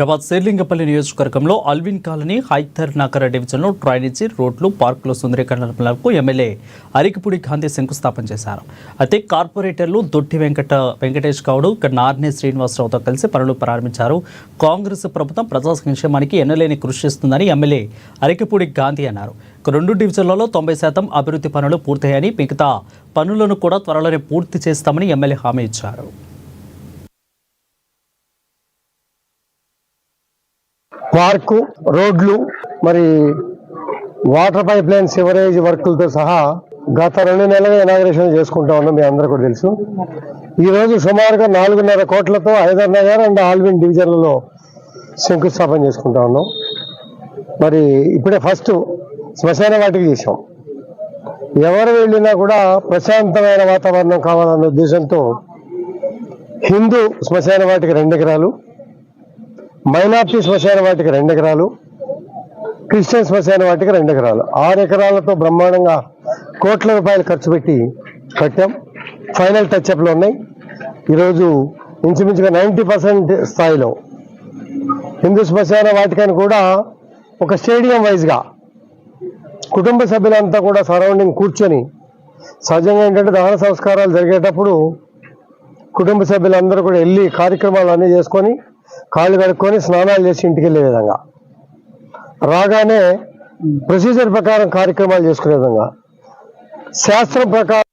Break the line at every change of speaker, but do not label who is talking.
హైదరాబాద్ శేర్లింగపల్లి నియోజకవర్గంలో Alvin colony Hyder Nagar డివిజన్లో drainage రోడ్లు పార్కుల సుందరీకరణలకు ఎమ్మెల్యే అరికిపూడి గాంధీ శంకుస్థాపన చేశారు. అయితే కార్పొరేటర్లు దొడ్డి వెంకటేష్ గౌడ్, నార్నే శ్రీనివాసరావుతో కలిసి పనులు ప్రారంభించారు. కాంగ్రెస్ ప్రభుత్వం ప్రజా సంక్షేమానికి ఎన్నలేని కృషి చేస్తుందని ఎమ్మెల్యే అరికిపూడి గాంధీ అన్నారు. 2 డివిజన్లలో 90% అభివృద్ధి పనులు పూర్తయ్యాయని, మిగతా పనులను కూడా త్వరలోనే పూర్తి చేస్తామని ఎమ్మెల్యే హామీ ఇచ్చారు.
పార్కు, రోడ్లు, మరి వాటర్ పైప్ లైన్, సివరేజ్ వర్కులతో సహా గత 2 నెలలుగా ఇనాగరేషన్ చేసుకుంటా ఉన్నాం. మీ అందరూ కూడా తెలుసు. ఈరోజు సుమారుగా 4.5 కోట్లతో హైదర్ నగర్ అండ్ ఆల్విన్ డివిజన్లలో శంకుస్థాపన చేసుకుంటా ఉన్నాం. మరి ఇప్పుడే ఫస్ట్ శ్మశాన వాటికి చేసాం. ఎవరు వెళ్ళినా కూడా ప్రశాంతమైన వాతావరణం కావాలన్న ఉద్దేశంతో హిందూ శ్మశాన వాటికి 2 ఎకరాలు, మైనార్టీ శ్మశాన వాటికి 2 ఎకరాలు, క్రిస్టియన్ శ్మశాన వాటికి 2 ఎకరాలు, 6 ఎకరాలతో బ్రహ్మాండంగా కోట్ల రూపాయలు ఖర్చు పెట్టి కట్టాం. ఫైనల్ టచ్అప్లు ఉన్నాయి. ఈరోజు ఇంచుమించుగా 90% స్థాయిలో హిందూ శ్మశాన వాటికని కూడా ఒక స్టేడియం వైజ్గా కుటుంబ సభ్యులంతా కూడా సరౌండింగ్ కూర్చొని, సహజంగా ఏంటంటే దహన సంస్కారాలు జరిగేటప్పుడు కుటుంబ సభ్యులందరూ కూడా వెళ్ళి కార్యక్రమాలు అన్నీ చేసుకొని, కాళ్ళు కడుక్కొని, స్నానాలు చేసి ఇంటికి వెళ్ళే విధంగా, రాగానే ప్రొసీజర్ ప్రకారం కార్యక్రమాలు చేసుకునే విధంగా, శాస్త్రం ప్రకారం